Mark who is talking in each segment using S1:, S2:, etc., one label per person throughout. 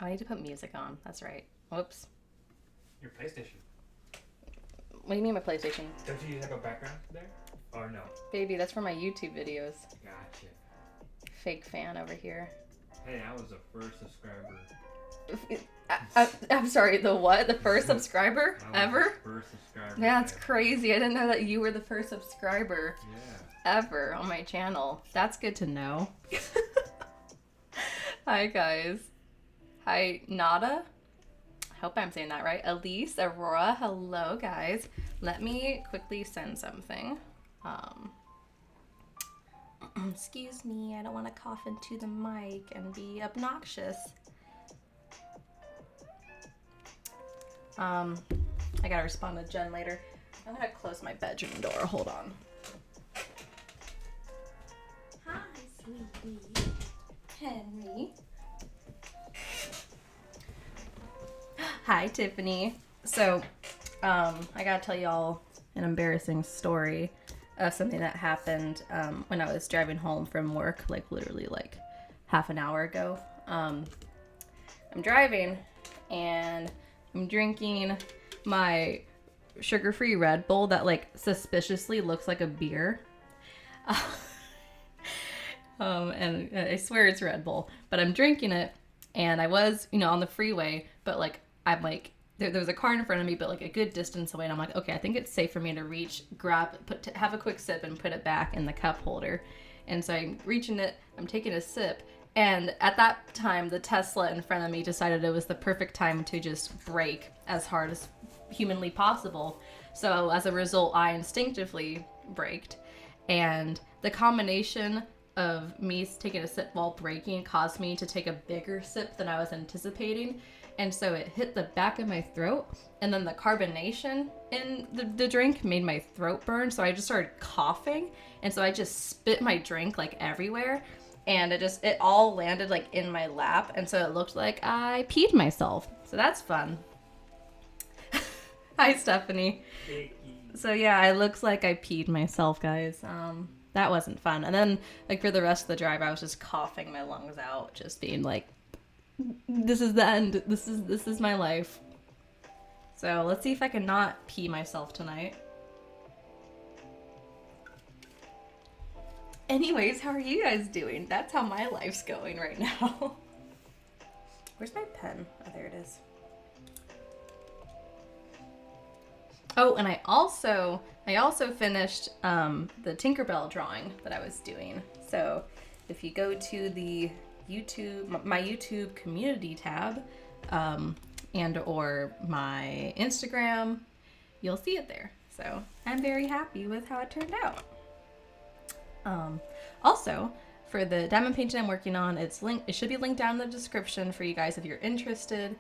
S1: I need to put music on. That's right. Whoops.
S2: Your PlayStation.
S1: What do you mean my PlayStation?
S2: Don't you have a background there? Or no?
S1: Baby, that's for my YouTube videos.
S2: Gotcha.
S1: Fake fan over here.
S2: Hey, I was the first subscriber.
S1: I'm sorry, the what? The first subscriber
S2: I was
S1: ever?
S2: the first subscriber.
S1: That's
S2: ever.
S1: crazy. I didn't know that you were the first subscriber
S2: Yeah.
S1: ever on my channel. That's good to know. Hi, guys. Hi, Nada. I hope I'm saying that right. Elise, Aurora, hello, guys. Let me quickly send something. Excuse me, I don't want to cough into the mic and be obnoxious. I gotta respond to Jen later. I'm gonna close my bedroom door. Hold on. Hi, sweetie. Henry. Hi, Tiffany. So, I gotta tell y'all an embarrassing story of something that happened when I was driving home from work, like literally like half an hour ago. I'm driving and I'm drinking my sugar-free Red Bull that like suspiciously looks like a beer. And I swear it's Red Bull, but I'm drinking it and I was, on the freeway, but like I'm like there was a car in front of me, but like a good distance away, and I'm like, okay, I think it's safe for me to reach, grab, have a quick sip and put it back in the cup holder. And so I'm reaching it, I'm taking a sip, and at that time the Tesla in front of me decided it was the perfect time to just brake as hard as humanly possible. So as a result, I instinctively braked, and the combination of me taking a sip while braking caused me to take a bigger sip than I was anticipating. And so it hit the back of my throat, and then the carbonation in the drink made my throat burn. So I just started coughing, and so I just spit my drink like everywhere, and it all landed like in my lap, and so it looked like I peed myself. So that's fun. Hi, Stephanie. So yeah, it looks like I peed myself, guys. That wasn't fun. And then like for the rest of the drive, I was just coughing my lungs out, just being like, this is the end. This is my life. So let's see if I can not pee myself tonight. Anyways, how are you guys doing? That's how my life's going right now. Where's my pen? Oh, there it is. Oh, and I also finished the Tinkerbell drawing that I was doing. So if you go to the my YouTube community tab, and or my Instagram, you'll see it there. So I'm very happy with how it turned out. Also, for the diamond painting I'm working on, it should be linked down in the description for you guys if you're interested.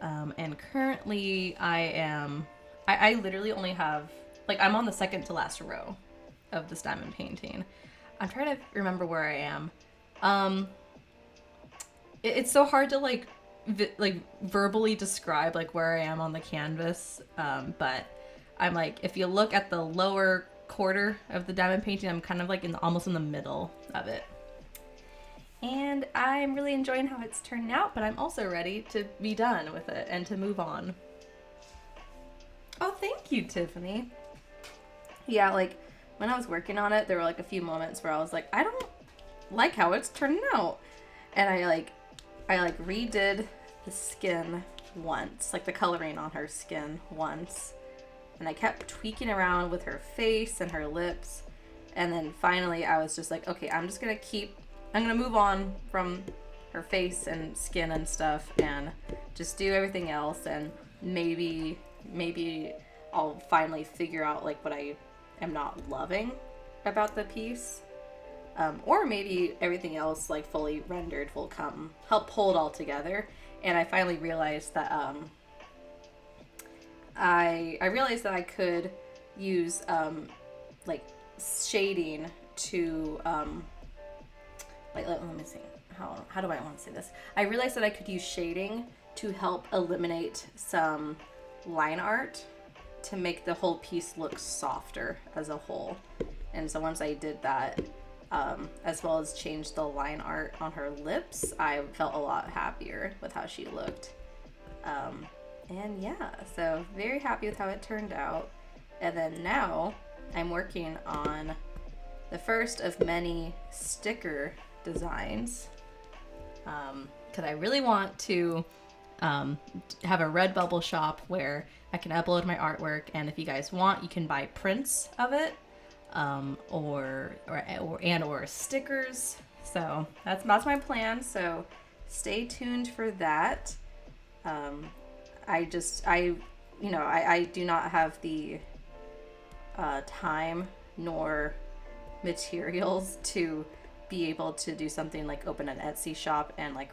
S1: And currently I literally only have, like, I'm on the second to last row of this diamond painting. I'm trying to remember where I am. It's so hard to like verbally describe like where I am on the canvas, but I'm like, if you look at the lower quarter of the diamond painting, I'm kind of like almost in the middle of it, and I'm really enjoying how it's turning out. But I'm also ready to be done with it and to move on. Oh, thank you, Tiffany. Yeah, like when I was working on it, there were like a few moments where I was like, I don't like how it's turning out, and I redid the skin once, like the coloring on her skin once, and I kept tweaking around with her face and her lips, and then finally I was just like, okay, I'm gonna move on from her face and skin and stuff and just do everything else, and maybe I'll finally figure out like what I am not loving about the piece. Or maybe everything else, like fully rendered, will help pull it all together. And I finally realized that I realized that I could use like shading to let me see, how do I want to say this? I realized that I could use shading to help eliminate some line art to make the whole piece look softer as a whole. And so once I did that, as well as changed the line art on her lips, I felt a lot happier with how she looked. And yeah, so very happy with how it turned out. And then now I'm working on the first of many sticker designs, because I really want to have a Redbubble shop where I can upload my artwork, and if you guys want, you can buy prints of it, or stickers. So that's my plan. So stay tuned for that. I do not have the time nor materials to be able to do something like open an Etsy shop and like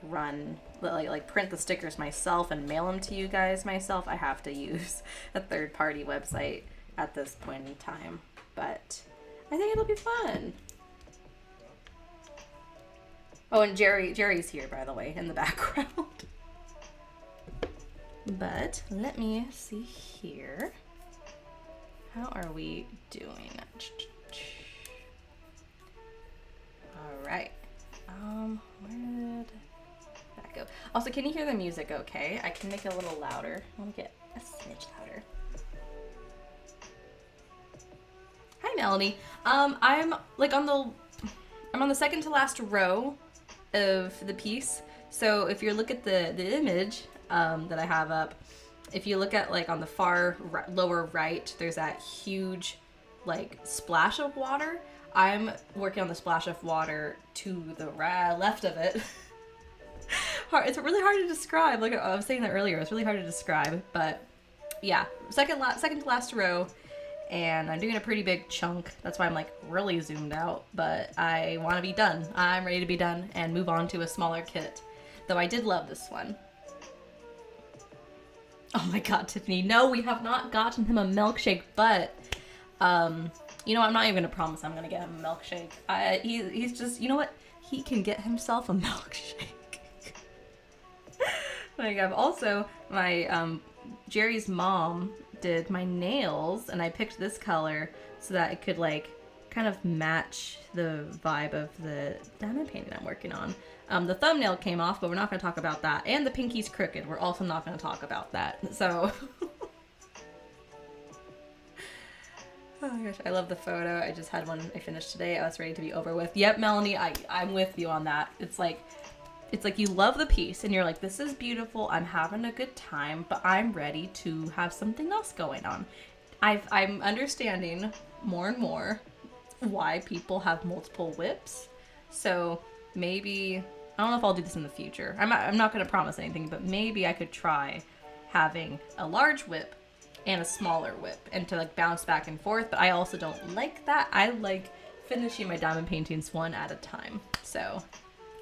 S1: print the stickers myself and mail them to you guys myself. I have to use a third-party website at this point in time, but I think it'll be fun. Oh, and Jerry's here, by the way, in the background. But let me see here. How are we doing? All right. Where did that go? Also, can you hear the music okay? I can make it a little louder. Let me get a smidge louder. Hi, Melanie. I'm on the second to last row of the piece. So if you look at the image that I have up, if you look at like on the far lower right, there's that huge like splash of water. I'm working on the splash of water to the left of it. It's really hard to describe. Like I was saying that earlier, it's really hard to describe. But yeah, second to last row, and I'm doing a pretty big chunk. That's why I'm like really zoomed out. But I want to be done. I'm ready to be done and move on to a smaller kit. Though I did love this one. Oh my God, Tiffany! No, we have not gotten him a milkshake, but you know, I'm not even gonna promise I'm gonna get him a milkshake. He's just, you know what? He can get himself a milkshake. Like I've also, my Jerry's mom did my nails, and I picked this color so that it could like kind of match the vibe of the diamond painting I'm working on. The thumbnail came off, but we're not gonna talk about that. And the pinky's crooked. We're also not gonna talk about that. So. Oh my gosh, I love the photo. I just had one I finished today. I was ready to be over with. Yep, Melanie, I'm with you on that. It's like you love the piece and you're like, this is beautiful. I'm having a good time, but I'm ready to have something else going on. I'm understanding more and more why people have multiple whips. So maybe, I don't know if I'll do this in the future. I'm not going to promise anything, but maybe I could try having a large whip and a smaller whip and to like bounce back and forth, but I also don't like that. I like finishing my diamond paintings one at a time. So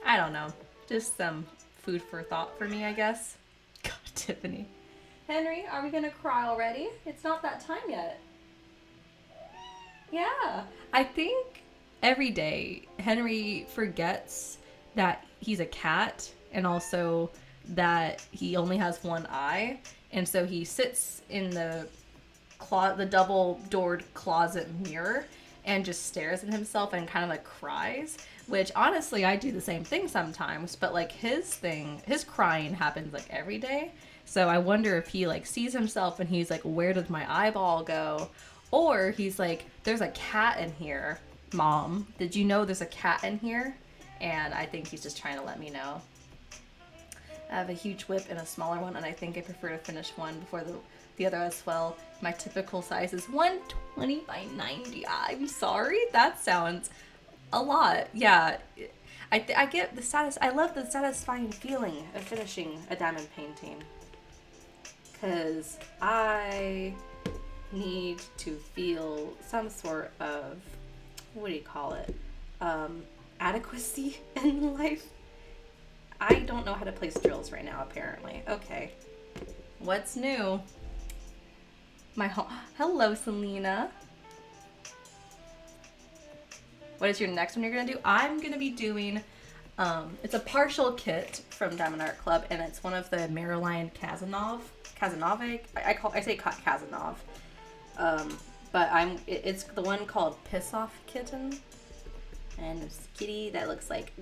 S1: I don't know, just some food for thought for me, I guess. God, Tiffany. Henry, are we gonna cry already? It's not that time yet. Yeah, I think every day Henry forgets that he's a cat and also that he only has one eye. And so he sits in the double-doored closet mirror and just stares at himself and kind of like cries, which honestly I do the same thing sometimes, but like his crying happens like every day. So I wonder if he like sees himself and he's like, where did my eyeball go? Or he's like, there's a cat in here, Mom. Did you know there's a cat in here? And I think he's just trying to let me know. I have a huge whip and a smaller one, and I think I prefer to finish one before the other as well. My typical size is 120 by 90. I'm sorry, that sounds a lot. Yeah, I get the I love the satisfying feeling of finishing a diamond painting, because I need to feel some sort of, what do you call it, adequacy in life. I don't know how to place drills right now, apparently. Okay. What's new? Hello, Selena. What is your next one you're going to do? I'm going to be doing, it's a partial kit from Diamond Art Club, and it's one of the Marilyn Kazanov. I say Kazanov. But it's the one called Piss Off Kitten. And this kitty that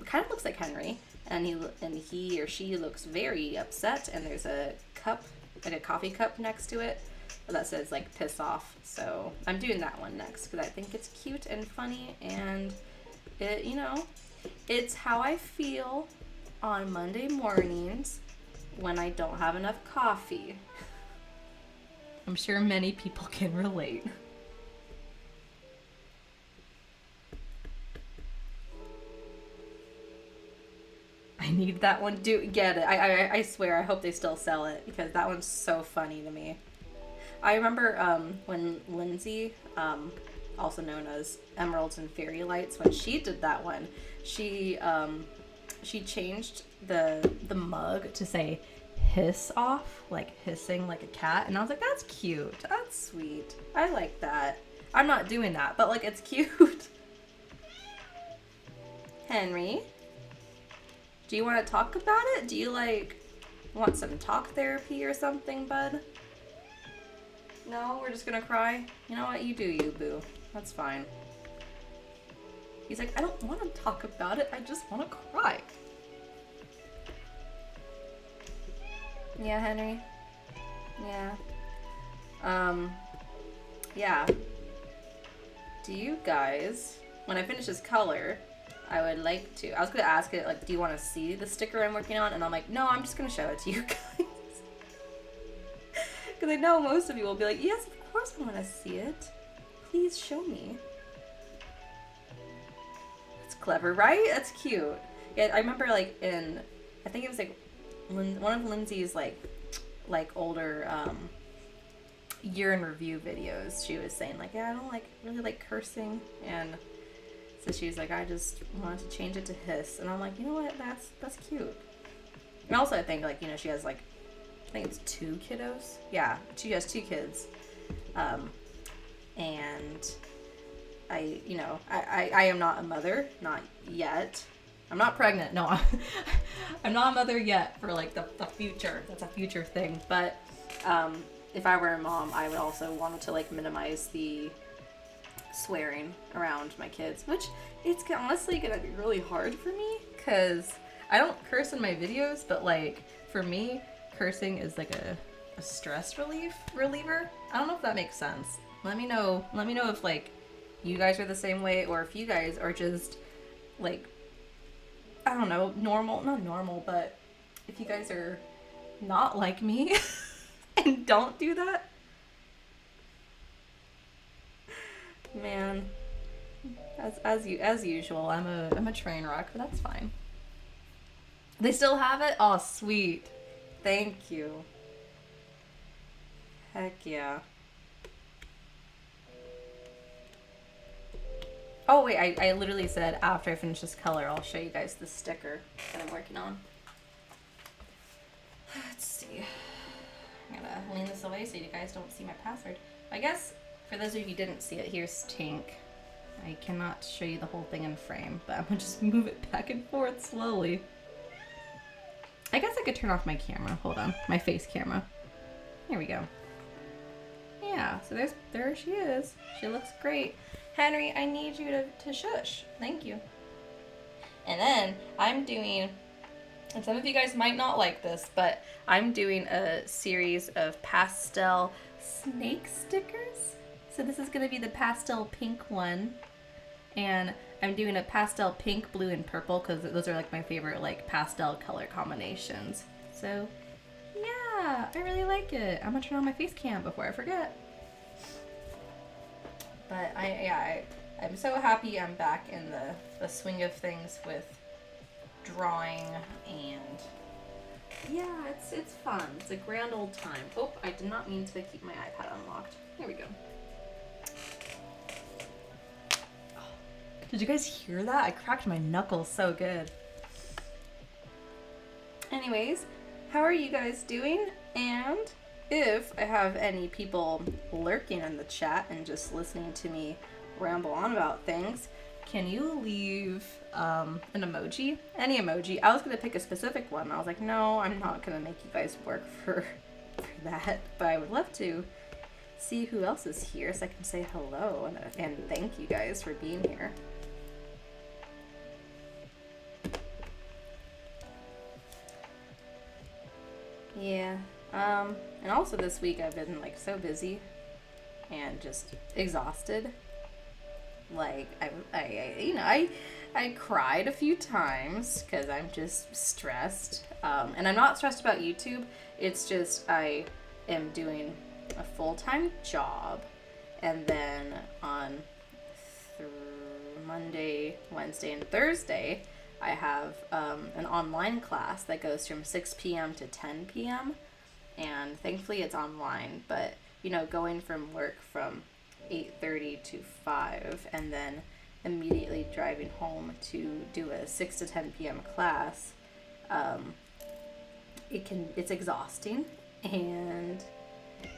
S1: kind of looks like Henry, and he or she looks very upset. And there's a cup, like a coffee cup, next to it that says like "piss off." So I'm doing that one next because I think it's cute and funny, and it, it's how I feel on Monday mornings when I don't have enough coffee. I'm sure many people can relate. I need that one. Get it. I swear, I hope they still sell it because that one's so funny to me. I remember when Lindsay, also known as Emeralds and Fairy Lights, when she did that one, she changed the mug to say hiss off, like hissing like a cat, and I was like, that's cute, that's sweet, I like that. I'm not doing that, but like, it's cute. Henry, do you want to talk about it? Do you like want some talk therapy or something, bud? No, we're just gonna cry. You know what, you do you, boo. That's fine. He's like, I don't want to talk about it, I just want to cry. Yeah, Henry? Yeah. Yeah. Do you guys, when I finish this color, I would like to, I was going to ask it, like, do you want to see the sticker I'm working on? And I'm like, no, I'm just going to show it to you guys. Because I know most of you will be like, yes, of course I want to see it. Please show me. That's clever, right? That's cute. Yeah, I remember, like, I think it was, like, one of Lindsay's like older year in review videos, she was saying like, yeah, I don't really like cursing, and so she was like, I just wanted to change it to hiss, and I'm like, you know what, that's cute. And also I think like, she has like, I think it's 2 kiddos. Yeah, she has 2 kids, and I am not a mother, not yet. I'm not pregnant. No, I'm not a mother yet for like the future. That's a future thing. But if I were a mom, I would also want to like minimize the swearing around my kids, which it's honestly gonna be really hard for me because I don't curse in my videos, but like for me, cursing is like a stress reliever. I don't know if that makes sense. Let me know if like you guys are the same way, or if you guys are just like, I don't know, not normal, but if you guys are not like me and don't do that, man, as usual, I'm a train wreck, but that's fine. They still have it? Oh, sweet. Thank you. Heck yeah. Oh wait, I literally said after I finish this color, I'll show you guys the sticker that I'm working on. Let's see. I'm gonna lean this away so you guys don't see my password. I guess for those of you who didn't see it, here's Tink. I cannot show you the whole thing in frame, but I'm gonna just move it back and forth slowly. I guess I could turn off my camera. Hold on, my face camera. Here we go. Yeah, so there she is. She looks great. Henry, I need you to shush. Thank you. And then I'm doing, and some of you guys might not like this, but I'm doing a series of pastel snake stickers. So this is going to be the pastel pink one. And I'm doing a pastel pink, blue, and purple because those are like my favorite like pastel color combinations. So yeah, I really like it. I'm going to turn on my face cam before I forget. But I'm so happy I'm back in the swing of things with drawing, and yeah, it's fun. It's a grand old time. Oh, I did not mean to keep my iPad unlocked. There we go. Oh, did you guys hear that? I cracked my knuckles so good. Anyways, how are you guys doing? And if I have any people lurking in the chat and just listening to me ramble on about things, can you leave an emoji? Any emoji. I was going to pick a specific one. I was like, no, I'm not going to make you guys work for that. But I would love to see who else is here so I can say hello and thank you guys for being here. Yeah. And also this week I've been like so busy and just exhausted. Like I cried a few times because I'm just stressed. And I'm not stressed about YouTube. It's just I am doing a full-time job, and then on Monday, Wednesday, and Thursday, I have an online class that goes from 6 p.m. to 10 p.m. And thankfully it's online, but going from work from 8:30 to 5 and then immediately driving home to do a 6 to 10 p.m. class, it's exhausting. And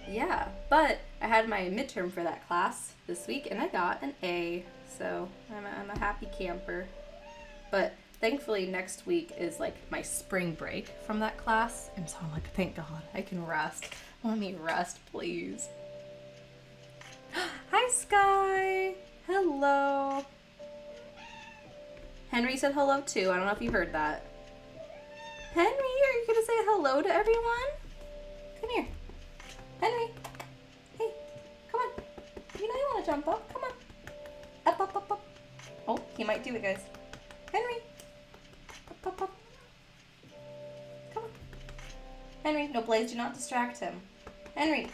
S1: yeah, but I had my midterm for that class this week and I got an A, so I'm a happy camper. But thankfully next week is like my spring break from that class, and so I'm like, thank God I can rest. Let me rest, please. Hi, Sky. Hello. Henry said hello too. I don't know if you heard that. Henry, are you gonna say hello to everyone? Come here. Henry. Hey, come on. You know you wanna jump up. Come on. Up, up, up, up. Oh, he might do it, guys. Henry. Up, up, up. Come on. Henry, no, Blaze, do not distract him. Henry.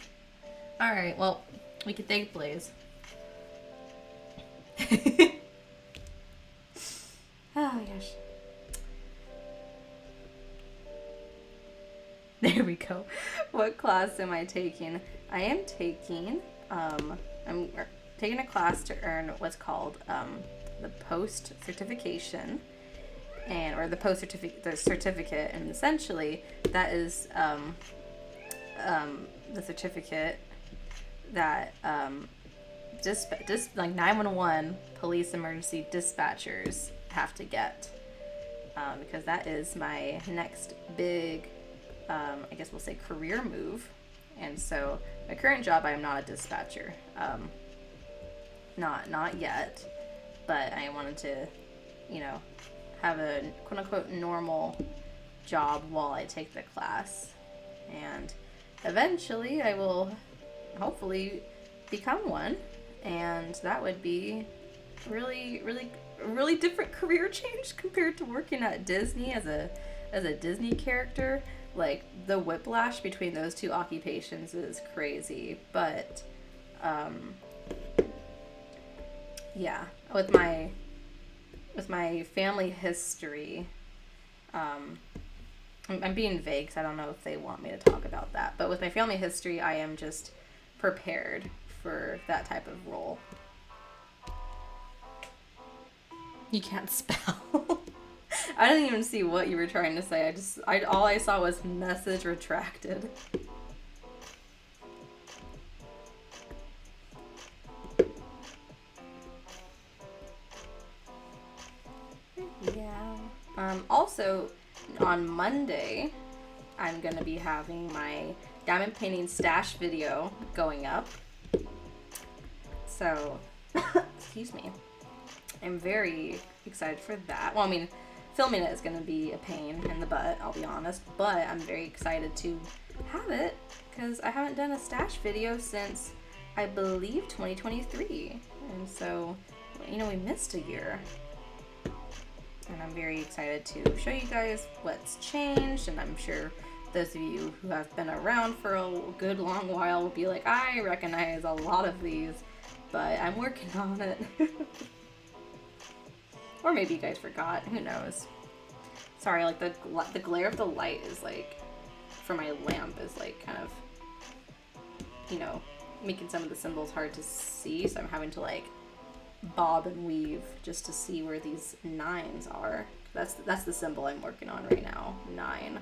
S1: Alright, well, we could thank Blaze. Oh my gosh. There we go. What class am I taking? I am taking, I'm taking a class to earn what's called the post certification, or the certificate, and essentially that is the certificate that like 911 police emergency dispatchers have to get, because that is my next big, I guess we'll say, career move. And so my current job, I am not a dispatcher, not yet, but I wanted to, have a quote unquote normal job while I take the class, and eventually I will hopefully become one, and that would be really different career change compared to working at Disney as a Disney character. Like, the whiplash between those two occupations is crazy. But yeah, with my family history, I'm being vague because I don't know if they want me to talk about that, but with my family history, I am just prepared for that type of role. You can't spell. I didn't even see what you were trying to say. All I saw was message retracted. Yeah. Also, on Monday, I'm going to be having my diamond painting stash video going up. So, excuse me. I'm very excited for that. Well, I mean, filming it is going to be a pain in the butt, I'll be honest, but I'm very excited to have it because I haven't done a stash video since, I believe, 2023. And so, we missed a year. And I'm very excited to show you guys what's changed, and I'm sure those of you who have been around for a good long while will be like, I recognize a lot of these, but I'm working on it. Or maybe you guys forgot, who knows. Sorry, like the glare of the light is like, for my lamp is like kind of, making some of the symbols hard to see, so I'm having to like bob and weave just to see where these 9s are. That's the symbol I'm working on right now, 9.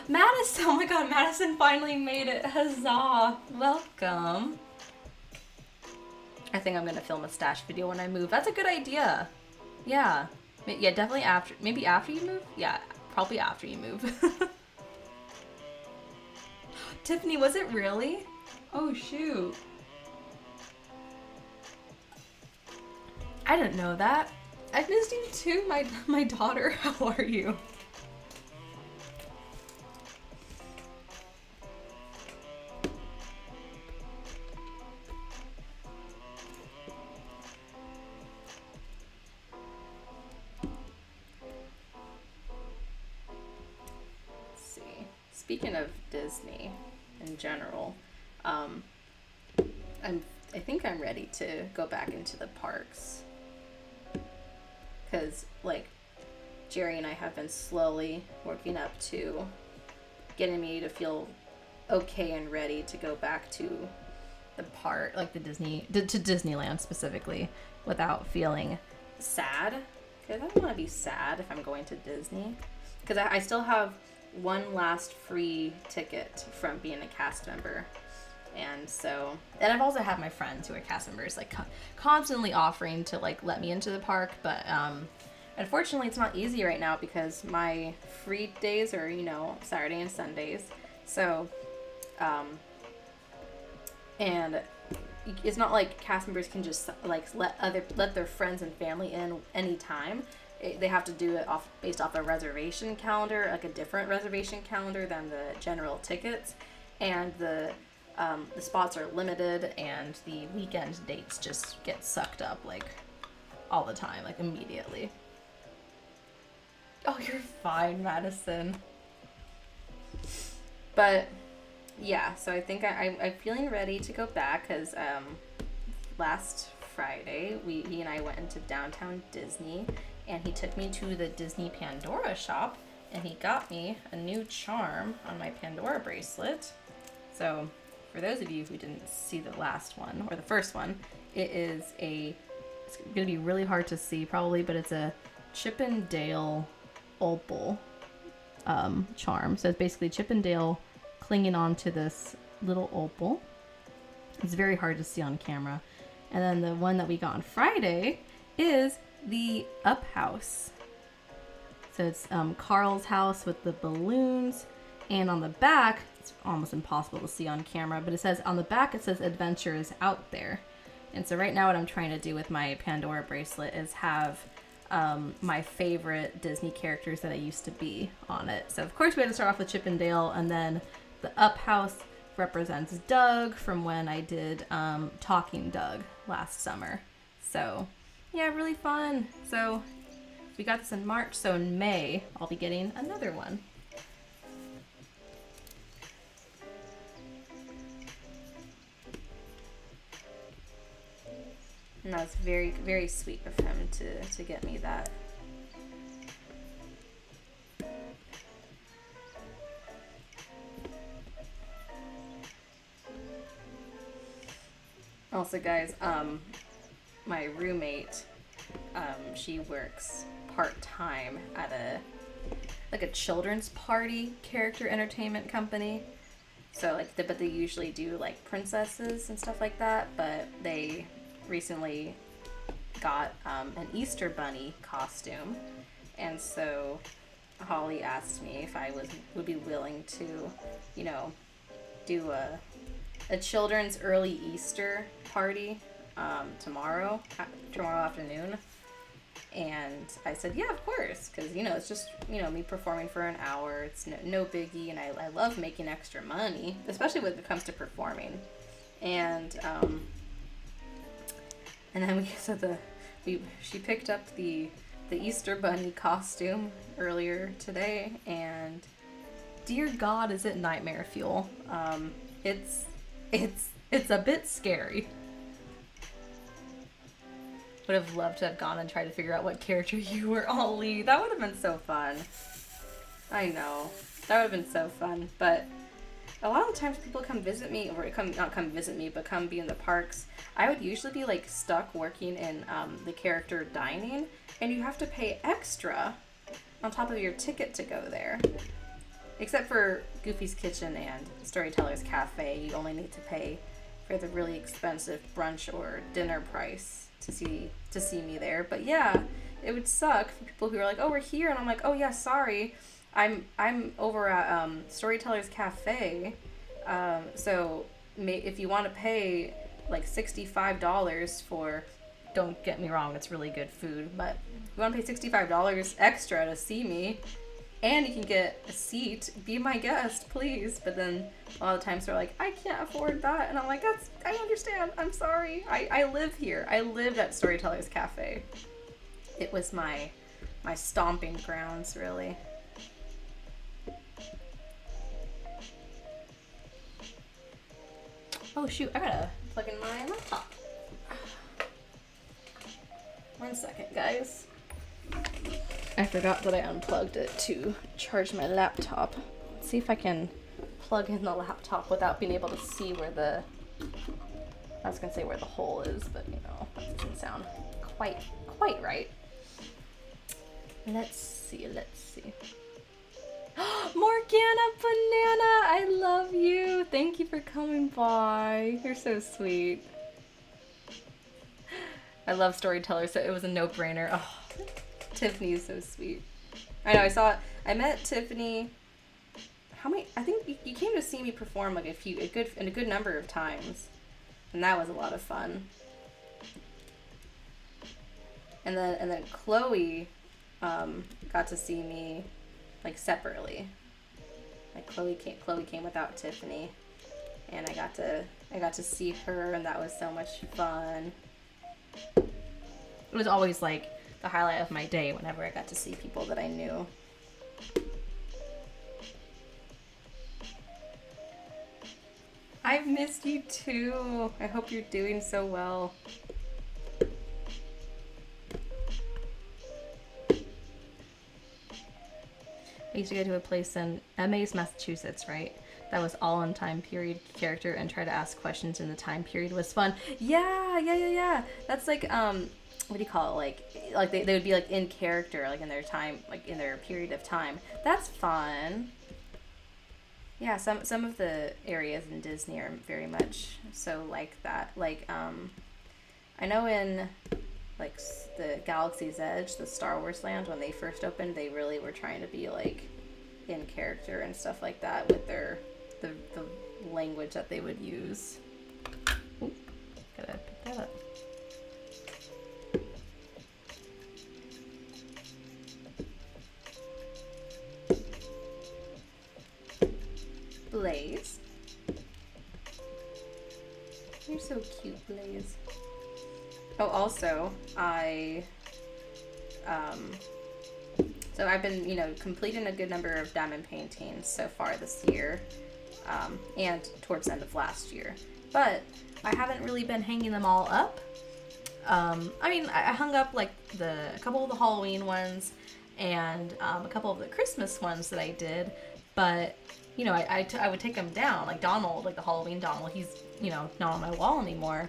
S1: Madison, oh my god, Madison finally made it. Huzzah, welcome. I think I'm gonna film a stash video when I move. That's a good idea. Yeah, definitely maybe after you move. Yeah, probably after you move. Tiffany, was it really? Oh shoot. I didn't know that. I missed you too, my daughter. How are you? speaking of Disney in general, I think I'm ready to go back into the parks. Because, like, Jerry and I have been slowly working up to getting me to feel okay and ready to go back to the park, like the to Disneyland specifically, without feeling sad. Because I don't want to be sad if I'm going to Disney. Because I still have one last free ticket from being a cast member. And I've also had my friends who are cast members, like, constantly offering to, like, let me into the park. But, unfortunately, it's not easy right now because my free days are, Saturday and Sundays. So, and it's not like cast members can just, like, let their friends and family in anytime. They have to do it based off a reservation calendar, like a different reservation calendar than the general tickets. And the spots are limited, and the weekend dates just get sucked up, like, all the time, like, immediately. Oh, you're fine, Madison. But, yeah, so I think I'm feeling ready to go back, because last Friday, he and I went into downtown Disney, and he took me to the Disney Pandora shop, and he got me a new charm on my Pandora bracelet. So, for those of you who didn't see the last one, or the first one, it's going to be really hard to see probably, but it's a Chip and Dale opal charm. So it's basically Chip and Dale clinging on to this little opal. It's very hard to see on camera. And then the one that we got on Friday is the Up House. So it's Carl's house with the balloons. And on the back, it's almost impossible to see on camera, but on the back it says Adventure is Out There. And so right now what I'm trying to do with my Pandora bracelet is have my favorite Disney characters that I used to be on it. So of course we had to start off with Chip and Dale, and then the Up House represents Doug from when I did Talking Doug last summer. So yeah, really fun. So we got this in March, so in May I'll be getting another one. And that was very, very sweet of him to get me that. Also, guys, my roommate, she works part-time at a children's party character entertainment company. So, like, but they usually do, like, princesses and stuff like that, but they recently got an Easter bunny costume, and so Holly asked me if I would be willing to, do a children's early Easter party tomorrow afternoon. And I said, yeah, of course, because, it's just, me performing for an hour. It's no biggie, and I love making extra money, especially when it comes to performing. And then she picked up the Easter bunny costume earlier today, and dear God, is it nightmare fuel. It's a bit scary. Would have loved to have gone and tried to figure out what character you were, Ollie. That would have been so fun. I know. That would have been so fun. But a lot of the times people come visit me, or not come visit me, but come be in the parks. I would usually be, like, stuck working in the character dining, and you have to pay extra on top of your ticket to go there. Except for Goofy's Kitchen and Storyteller's Cafe, you only need to pay for the really expensive brunch or dinner price to see me there. But yeah, it would suck for people who are like, oh, we're here, and I'm like, oh yeah, sorry, I'm over at Storyteller's Cafe. So if you want to pay like $65 for, don't get me wrong, it's really good food, but if you want to pay $65 extra to see me, and you can get a seat, be my guest, please. But then a lot of times they're like, I can't afford that. And I'm like, I understand. I'm sorry. I live here. I lived at Storyteller's Cafe. It was my stomping grounds, really. Oh shoot, I gotta plug in my laptop. 1 second, guys. I forgot that I unplugged it to charge my laptop. Let's see if I can plug in the laptop without being able to see where the... I was gonna say where the hole is, but you know, that doesn't sound quite right. Let's see. Morgana Banana, I love you. Thank you for coming by. You're so sweet. I love storytellers, so it was a no-brainer. Oh, Tiffany is so sweet. I know, I met Tiffany, I think you came to see me perform like a good number of times. And that was a lot of fun. And then Chloe got to see me like separately. Like Chloe came without Tiffany, and I got to see her, and that was so much fun. It was always like the highlight of my day whenever I got to see people that I knew. I've missed you too. I hope you're doing so well. I used to go to a place in Maze, Massachusetts, right? That was all in time period character and try to ask questions in the time period was fun. Yeah. That's like, what do you call it? Like they would be like in character, like in their time, like in their period of time. That's fun. Yeah, some of the areas in Disney are very much so like that. Like, I know in like the Galaxy's Edge, the Star Wars land, when they first opened, they really were trying to be like in character and stuff like that with the language that they would use. Ooh, gotta pick that up. Blaze. You're so cute, Blaze. Oh, also, so I've been, completing a good number of diamond paintings so far this year, and towards the end of last year. But I haven't really been hanging them all up. I hung up like a couple of the Halloween ones and a couple of the Christmas ones that I did, but I would take them down, like Donald, like the Halloween Donald. He's not on my wall anymore,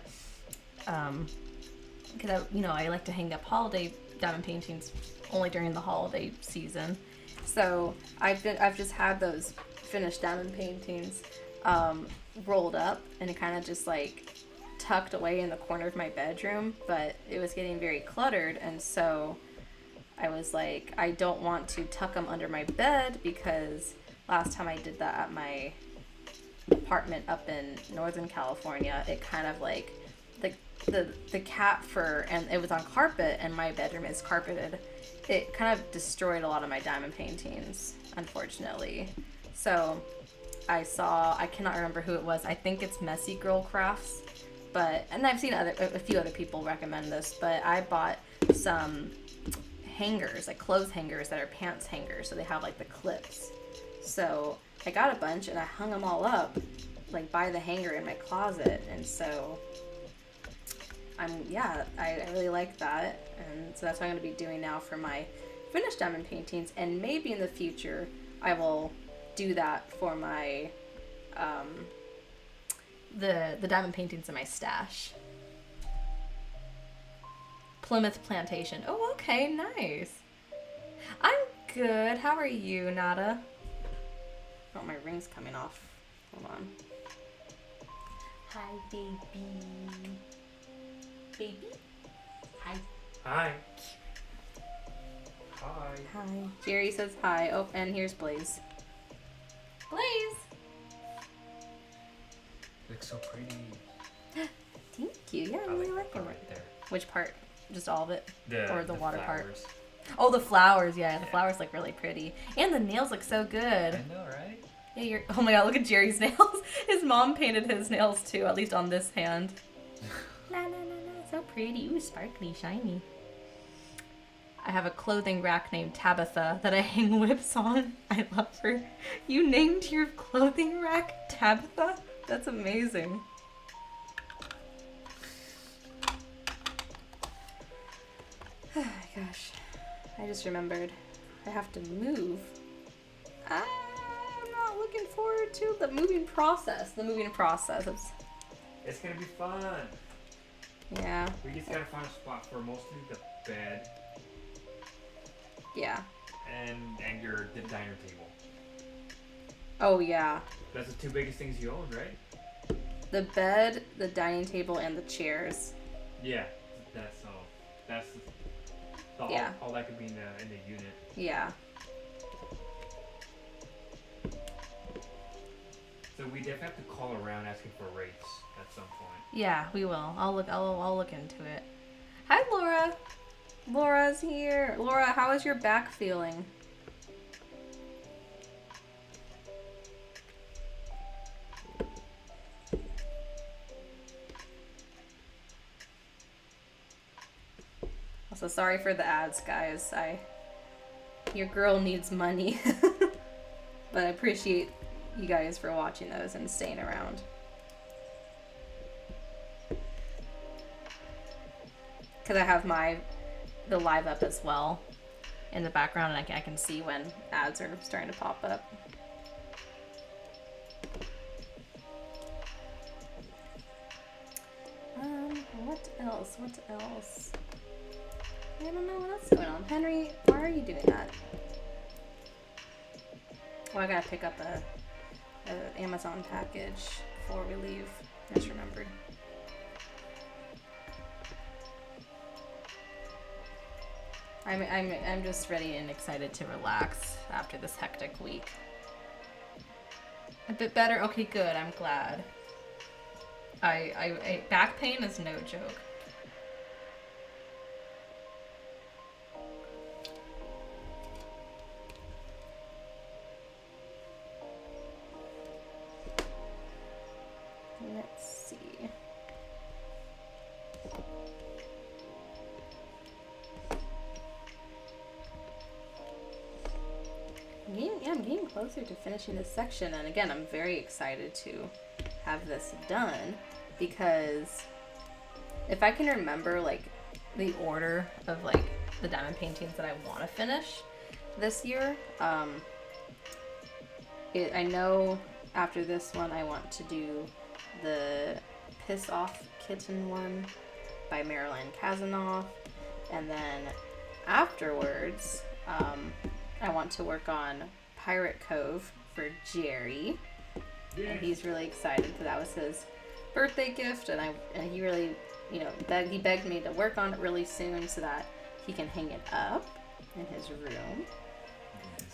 S1: because I like to hang up holiday diamond paintings only during the holiday season. So I've just had those finished diamond paintings rolled up and kind of just like tucked away in the corner of my bedroom, but it was getting very cluttered, and so I was like, I don't want to tuck them under my bed, because last time I did that at my apartment up in Northern California, it kind of like the cat fur, and it was on carpet, and my bedroom is carpeted. It kind of destroyed a lot of my diamond paintings, unfortunately. So I cannot remember who it was. I think it's Messy Girl Crafts, and I've seen a few other people recommend this, but I bought some hangers, like clothes hangers that are pants hangers, so they have like the clips. So I got a bunch and I hung them all up like by the hanger in my closet, and so I really like that, and so that's what I'm going to be doing now for my finished diamond paintings, and maybe in the future I will do that for my the diamond paintings in my stash. Plymouth Plantation. Oh, okay, nice. I'm good. How are you, Nada? Oh, my ring's coming off. Hold on. Hi, baby. Baby? Hi.
S2: Hi. Hi.
S1: Hi. Jerry says hi. Oh, and here's Blaze. Blaze!
S2: Looks so pretty.
S1: Thank you. Yeah, I really like them.
S2: Right there.
S1: Which part? Just all of it? Or the water
S2: flowers.
S1: part? Oh, the flowers. Yeah, the flowers look really pretty. And the nails look so good.
S2: I know, right?
S1: Yeah, oh my god, look at Jerry's nails. His mom painted his nails too, at least on this hand. La la la la, so pretty. Ooh, sparkly, shiny. I have a clothing rack named Tabitha that I hang whips on. I love her. You named your clothing rack Tabitha? That's amazing. Oh my gosh. I just remembered. I have to move. I'm not looking forward to the moving process.
S2: It's gonna be fun.
S1: Yeah.
S2: We just gotta find a spot for mostly the bed
S1: Yeah.
S2: and the diner table.
S1: Oh, yeah.
S2: That's the two biggest things you own, right?
S1: The bed, the dining table, and the chairs.
S2: Yeah, that's all. That's
S1: Yeah.
S2: all that could be in the unit.
S1: Yeah.
S2: So we definitely have to call around asking for rates at some point.
S1: Yeah, we will. I'll look into it. Hi, Laura. Laura's here. Laura, how is your back feeling? Also, sorry for the ads, guys. Your girl needs money. But I appreciate you guys for watching those and staying around. Because I have the live up as well in the background, and I can see when ads are starting to pop up. What else? What else? I don't know what else is going on. Henry, why are you doing that? Well, I gotta pick up a Amazon package before we leave. I just remembered. I'm just ready and excited to relax after this hectic week. A bit better? Okay, good. I'm glad. Back pain is no joke. Let's see. I'm getting closer to finishing this section, and again, I'm very excited to have this done, because if I can remember like the order of like the diamond paintings that I want to finish this year, I know after this one I want to do the Piss Off Kitten one by Marilyn Kazanoff, and then afterwards I want to work on Pirate Cove for Jerry.
S2: Yes.
S1: And he's really excited because that was his birthday gift, and he really, he begged me to work on it really soon so that he can hang it up in his room.
S2: Yes.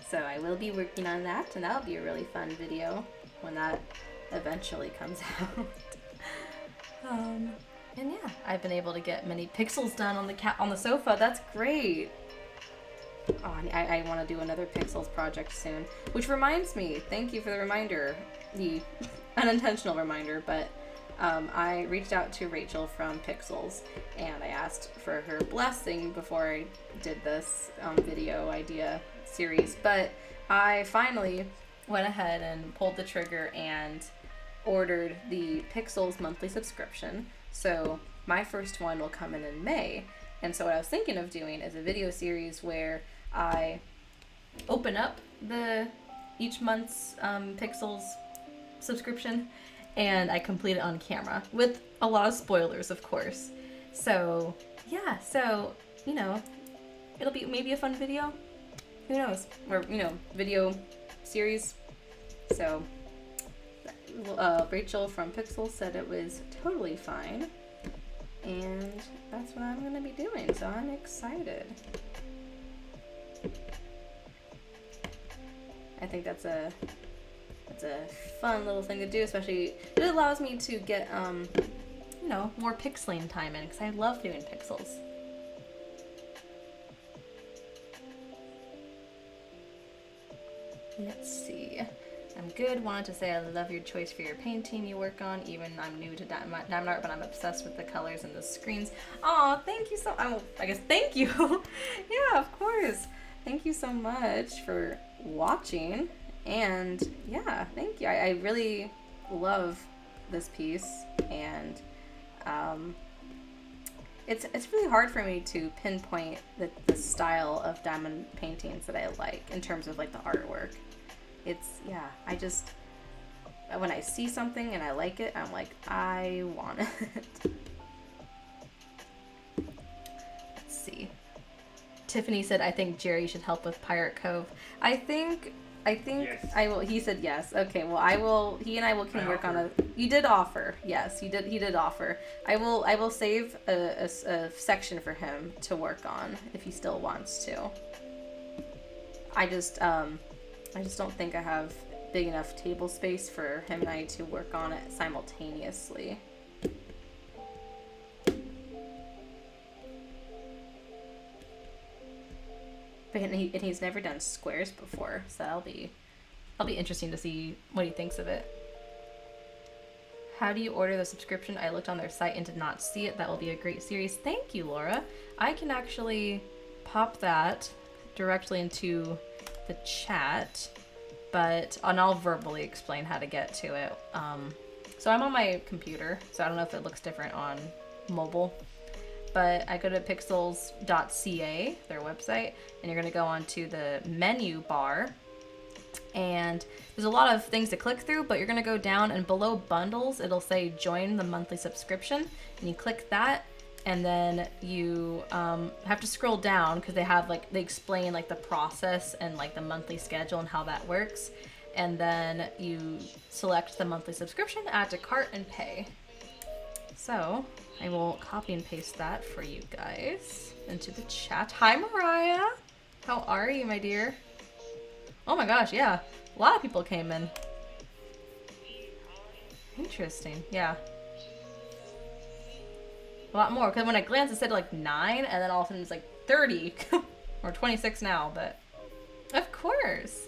S1: So I will be working on that, and that'll be a really fun video when that eventually comes out. And yeah, I've been able to get many pixels done on the sofa. That's great. Oh, I want to do another Pixels project soon. Which reminds me, thank you for the reminder, the unintentional reminder, but I reached out to Rachel from Pixels, and I asked for her blessing before I did this video idea series. But I finally went ahead and pulled the trigger and ordered the Pixels monthly subscription. So my first one will come in May. And so what I was thinking of doing is a video series where I open up each month's Pixels subscription, and I complete it on camera with a lot of spoilers, of course. So yeah, it'll be maybe a fun video. Who knows? Or video series. So Rachel from Pixels said it was totally fine, and that's what I'm gonna be doing. So I'm excited. I think that's a fun little thing to do, especially it allows me to get more pixeling time in, because I love doing pixels. Let's see. I'm good. Wanted to say I love your choice for your painting you work on. Even I'm new to diamond art, but I'm obsessed with the colors and the screens. Aw, thank you thank you. Yeah, of course. Thank you so much for watching, and yeah, thank you. I really love this piece, and It's really hard for me to pinpoint the style of diamond paintings that I like in terms of like the artwork. I just when I see something and I like it, I'm like, I want it. Let's see. Tiffany said, I think Jerry should help with Pirate Cove. I think
S2: Yes.
S1: I will. He said yes. Okay, well I will. He and I can work on a. You did offer. Yes, you did. He did offer. I will save a section for him to work on if he still wants to. I just don't think I have big enough table space for him and I to work on it simultaneously. And he's never done squares before, so that'll be interesting to see what he thinks of it. How do you order the subscription? I looked on their site and did not see it. That will be a great series. Thank you, Laura. I can actually pop that directly into the chat, and I'll verbally explain how to get to it. So I'm on my computer, so I don't know if it looks different on mobile. But I go to pixels.ca, their website, and you're going to go onto the menu bar. And there's a lot of things to click through, but you're going to go down, and below bundles, it'll say join the monthly subscription. And you click that, and then you have to scroll down because they explain like the process and like the monthly schedule and how that works. And then you select the monthly subscription, add to cart, and pay. So I will copy and paste that for you guys into the chat. Hi, Mariah. How are you, my dear? Oh my gosh, yeah. A lot of people came in. Interesting, yeah. A lot more, because when I glanced it said like 9, and then all of a sudden it's like 30. Or 26 now, but of course.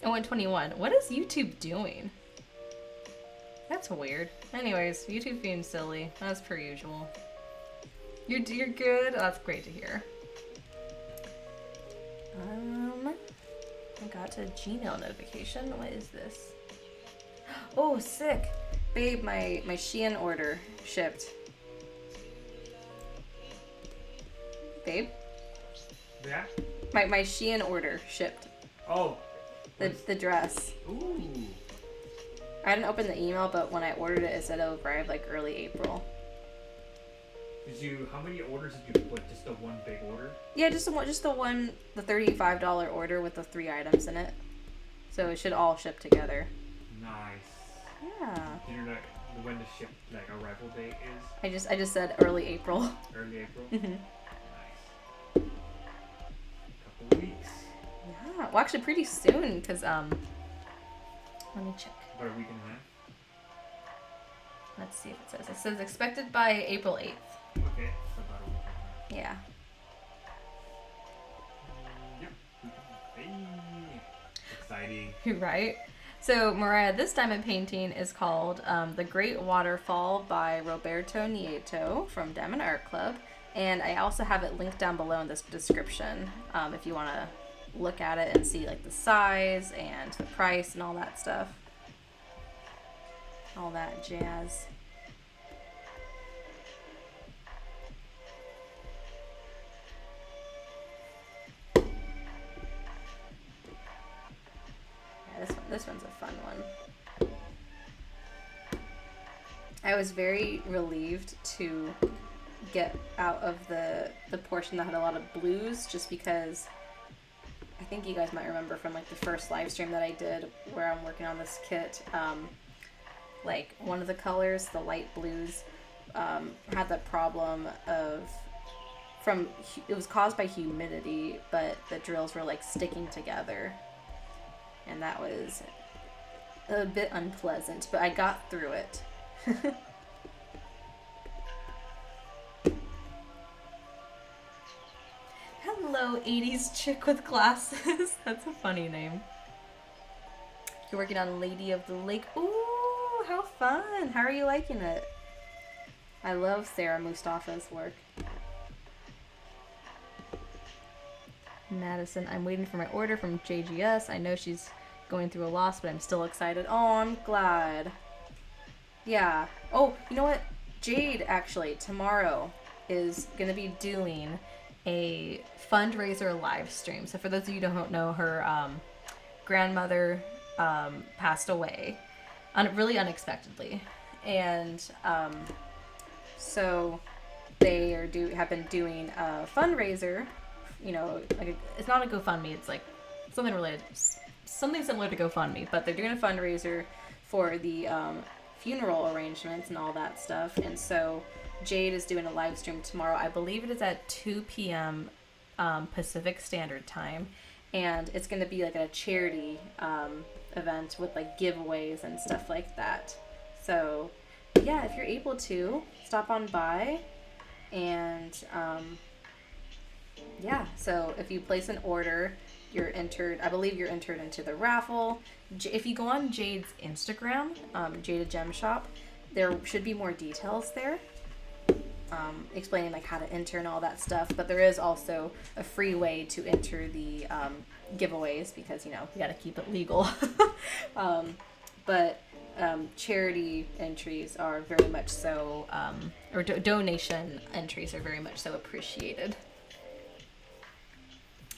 S1: Oh, and 21. What is YouTube doing? That's weird. Anyways, YouTube's being silly, as per usual. You're good? Oh, that's great to hear. I got a Gmail notification. What is this? Oh, sick. Babe, my Shein order shipped. Babe?
S2: Yeah?
S1: My Shein order shipped.
S2: Oh.
S1: The dress.
S2: Ooh.
S1: I didn't open the email, but when I ordered it, it said it'll arrive like early April.
S2: How many orders did you put? Just the one big order?
S1: Yeah, just the one, the $35 order with the 3 items in it. So it should all ship together.
S2: Nice.
S1: Yeah.
S2: Do you know when the ship arrival date is?
S1: I just said early April.
S2: Early April?
S1: Mm-hmm.
S2: Nice. Couple weeks.
S1: Yeah. Well, actually pretty soon, because let me check.
S2: About a week and a half.
S1: Let's see if it says. It says expected by April 8th.
S2: Okay, so about a week and a half.
S1: Yeah.
S2: Yep. Hey. Exciting.
S1: You're right. So, Mariah, this diamond painting is called The Great Waterfall by Roberto Nieto from Diamond Art Club. And I also have it linked down below in this description if you want to look at it and see like the size and the price and all that stuff. All that jazz. Yeah, this one's a fun one. I was very relieved to get out of the portion that had a lot of blues, just because I think you guys might remember from like the first live stream that I did where I'm working on this kit. Like one of the colors, the light blues, had the problem of it was caused by humidity, but the drills were like sticking together, and that was a bit unpleasant, but I got through it. Hello, 80s chick with glasses. That's a funny name. You're working on Lady of the Lake. Ooh, how fun. How are you liking it? I love Sarah Mustafa's work. Madison, I'm waiting for my order from JGS. I know she's going through a loss, but I'm still excited. Oh, I'm glad. Yeah. Oh, you know what? Jade actually tomorrow is going to be doing a fundraiser live stream. So for those of you who don't know, her grandmother passed away really unexpectedly, and so they have been doing a fundraiser. You know, like it's not a GoFundMe. It's like something related, something similar to GoFundMe, but they're doing a fundraiser for the funeral arrangements and all that stuff. And so Jade is doing a live stream tomorrow. I believe it is at 2 p.m. Pacific Standard Time, and it's going to be like a charity event with like giveaways and stuff like that. So yeah, if you're able to stop on by, and yeah, so if you place an order, you're entered. I believe you're entered into the raffle. If you go on Jade's Instagram, Jada Gem Shop, there should be more details there, explaining like how to enter and all that stuff. But there is also a free way to enter the giveaways, because you know we got to keep it legal. But charity entries are very much so, or donation entries are very much so appreciated.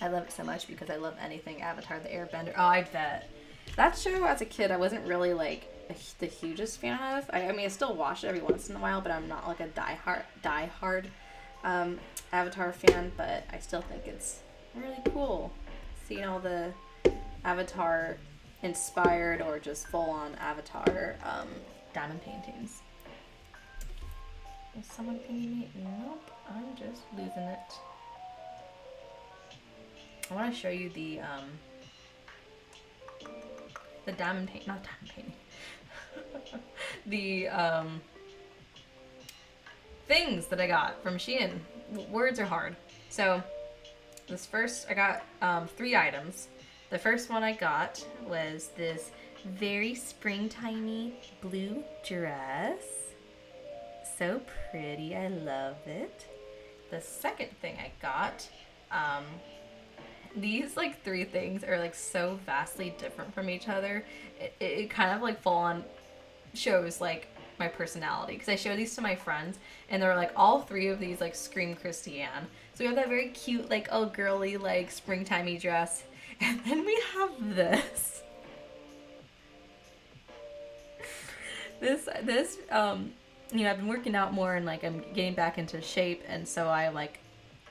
S1: I love it so much because I love anything Avatar the Airbender. Oh, I bet. That show as a kid I wasn't really like the hugest fan of. I mean, I still watch it every once in a while, but I'm not like a diehard Avatar fan, but I still think it's really cool seeing all the Avatar inspired or just full-on Avatar diamond paintings. Is someone pinging me? Nope, I'm just losing it. I want to show you the diamond paint, not diamond painting. The things that I got from Shein. Words are hard. So this first, I got 3 items. The first one I got was this very springtimey blue dress. So pretty, I love it. The second thing I got, these like 3 things are like so vastly different from each other. It kind of like full on shows like my personality, because I show these to my friends and they're like, all 3 of these like scream Christiane. So we have that very cute like oh girly like springtimey dress, and then we have this you know, I've been working out more and like I'm getting back into shape, and so I like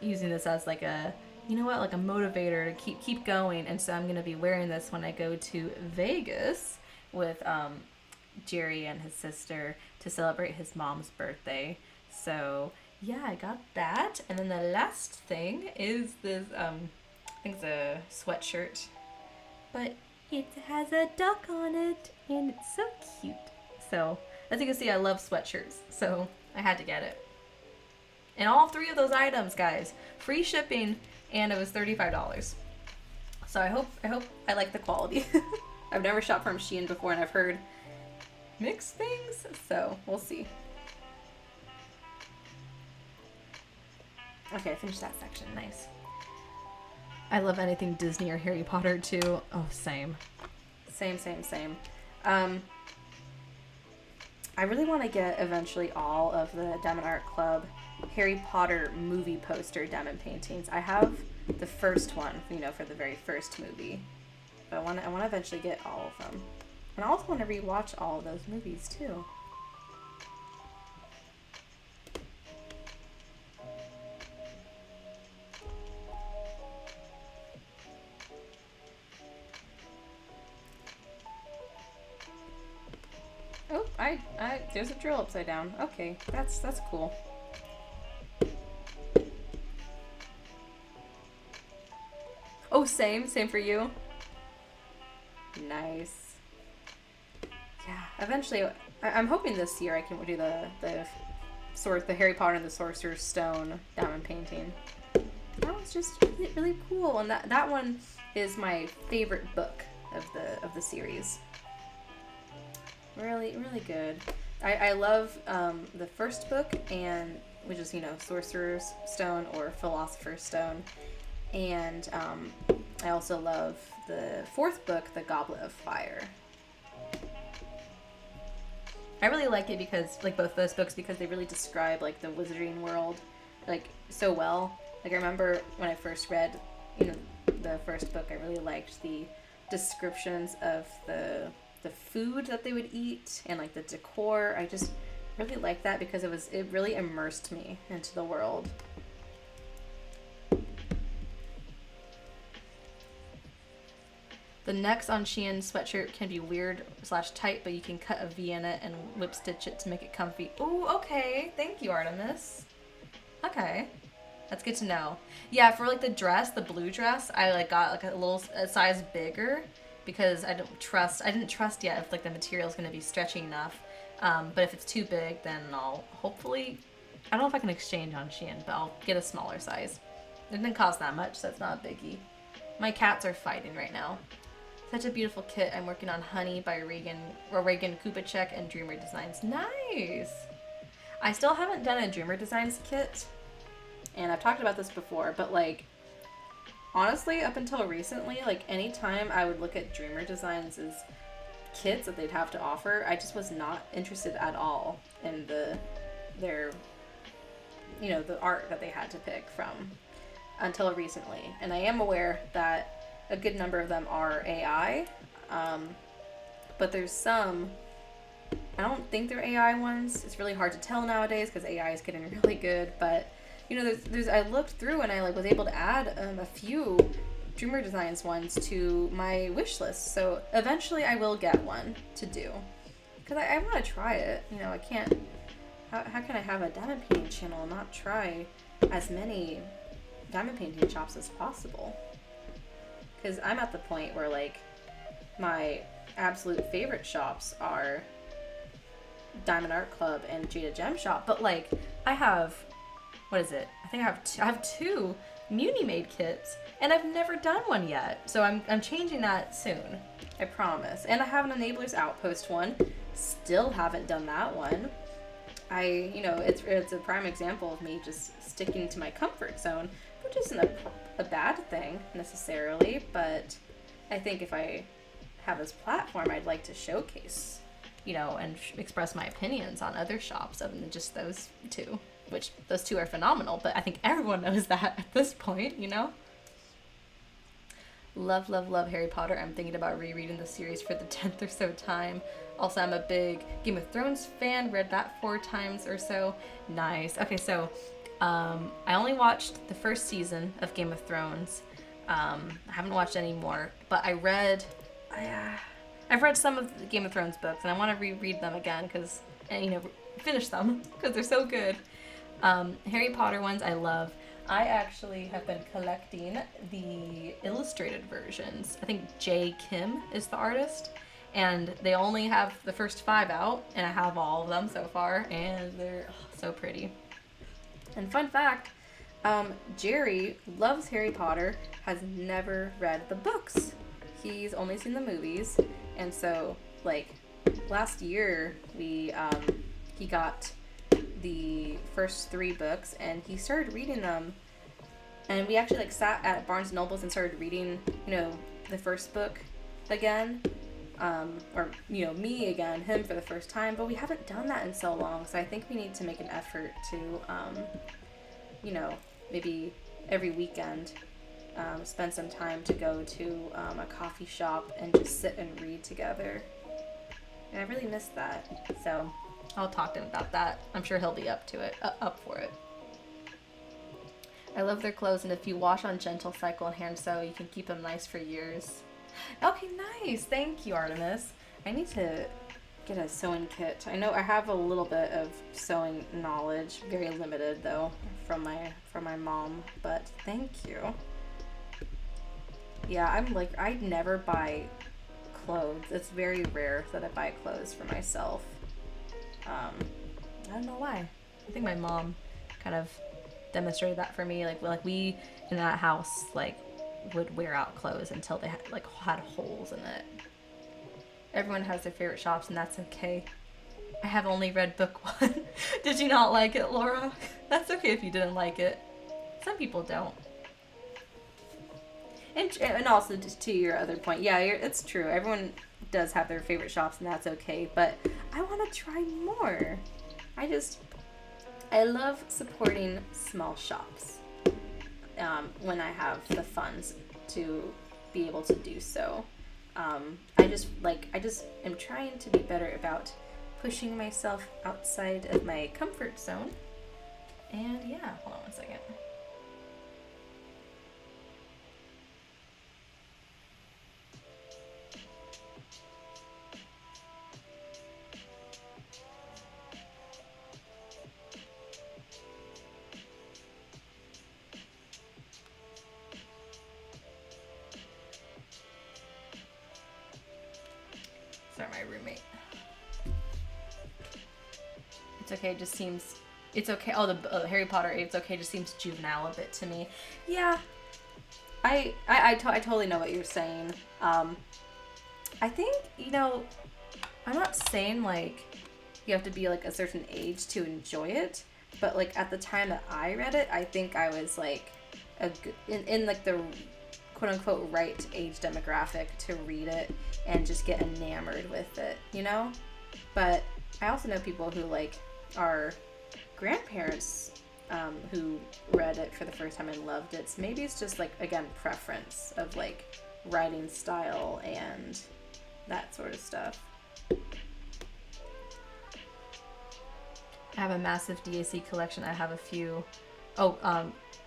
S1: using this as like a, you know what, like a motivator to keep going. And so I'm going to be wearing this when I go to Vegas with Jerry and his sister to celebrate his mom's birthday. So yeah, I got that. And then the last thing is this I think it's a sweatshirt, but it has a duck on it and it's so cute. So as you can see, I love sweatshirts, so I had to get it. And all 3 of those items, guys, free shipping, and it was $35. So I hope I like the quality. I've never shopped from Shein before, and I've heard mixed things, so we'll see. Okay, I finished that section. Nice. I love anything Disney or Harry Potter too. Oh, same. Same. I really want to get eventually all of the Diamond Art Club Harry Potter movie poster diamond paintings. I have the first one, you know, for the very first movie. But I want to eventually get all of them. And I also want to rewatch all of those movies too. Oh, there's a drill upside down. Okay, that's cool. Oh, same for you. Nice. Yeah, eventually, I'm hoping this year I can do the Harry Potter and the Sorcerer's Stone diamond painting. That was just really, really cool, and that one is my favorite book of the series. Really, really good. I love the first book, and which is, you know, Sorcerer's Stone or Philosopher's Stone, and I also love the 4th book, The Goblet of Fire. I really like it because, like, both those books, because they really describe, like, the wizarding world, like, so well. Like, I remember when I first read, you know, the first book, I really liked the descriptions of the food that they would eat and, like, the decor. I just really liked that because it really immersed me into the world. The necks on Shein sweatshirt can be weird / tight, but you can cut a V in it and whip stitch it to make it comfy. Ooh, okay. Thank you, Artemis. Okay. That's good to know. Yeah, for like the dress, the blue dress, I like got like a size bigger because I didn't trust yet if like the material is going to be stretchy enough. But if it's too big, then I'll hopefully, I don't know if I can exchange on Shein, but I'll get a smaller size. It didn't cost that much, so it's not a biggie. My cats are fighting right now. Such a beautiful kit. I'm working on Honey by Reagan Kubicek and Dreamer Designs. Nice! I still haven't done a Dreamer Designs kit, and I've talked about this before, but like, honestly, up until recently, like anytime I would look at Dreamer Designs' kits that they'd have to offer, I just was not interested at all in their the art that they had to pick from until recently. And I am aware that a good number of them are AI, but there's some, I don't think they're AI ones. It's really hard to tell nowadays because AI is getting really good, but there's I looked through and I like was able to add a few Dreamer Designs ones to my wish list. So eventually I will get one to do because I want to try it. I can't, how can I have a diamond painting channel and not try as many diamond painting shops as possible? Because I'm at the point where, like, my absolute favorite shops are Diamond Art Club and Jada Gem Shop. But, like, I have, what is it? I think I have two Muni-made kits, and I've never done one yet. So I'm changing that soon. I promise. And I have an Enablers Outpost one. Still haven't done that one. It's a prime example of me just sticking to my comfort zone, which isn't a bad thing necessarily, but I think if I have this platform, I'd like to showcase, and express my opinions on other shops other than just those two, which those two are phenomenal, but I think everyone knows that at this point, Love, love, love Harry Potter. I'm thinking about rereading the series for the 10th or so time. Also, I'm a big Game of Thrones fan, read that 4 times or so. Nice. Okay, so I only watched the first season of Game of Thrones. I haven't watched any more, but I've read some of the Game of Thrones books, and I want to reread them again finish them because they're so good. Harry Potter ones I love. I actually have been collecting the illustrated versions. I think J. Kim is the artist, and they only have the first 5 out, and I have all of them so far, and they're so pretty. And fun fact, Jerry loves Harry Potter, has never read the books. He's only seen the movies, and so, like, last year, he got the first 3 books, and he started reading them, and we actually, like, sat at Barnes & Noble's and started reading, the first book again, me again, him for the first time, but we haven't done that in so long, so I think we need to make an effort to, maybe every weekend, spend some time to go to a coffee shop and just sit and read together. And I really miss that, so I'll talk to him about that. I'm sure he'll be up for it. I love their clothes, and if you wash on gentle cycle and hand sew, you can keep them nice for years. Okay, nice. Thank you, Artemis. I need to get a sewing kit. I know I have a little bit of sewing knowledge, very limited though, from my mom, but thank you. Yeah, I never buy clothes. It's very rare that I buy clothes for myself. I don't know why. I think my mom kind of demonstrated that for me. Like we in that house would wear out clothes until they had holes in it. Everyone has their favorite shops, and that's okay. I have only read book 1. Did you not like it, Laura? That's okay if you didn't like it. Some people don't.
S3: And also just to your other point, yeah, it's true. Everyone does have their favorite shops, and that's okay. But I want to try more. I love supporting small shops when I have the funds to be able to do so. I just am trying to be better about pushing myself outside of my comfort zone. And yeah, hold on one second. Sorry, my roommate. It's okay, it just seems... It's okay. Oh, the Harry Potter, it's okay, just seems juvenile a bit to me. Yeah. I totally know what you're saying. I think, I'm not saying, like, you have to be, like, a certain age to enjoy it. But, like, at the time that I read it, I think I was, like, in like, the quote-unquote right age demographic to read it and just get enamored with it, But I also know people who, like, are grandparents who read it for the first time and loved it. So maybe it's just, like, again, preference of, like, writing style and that sort of stuff. I have a massive DAC collection. I have a few...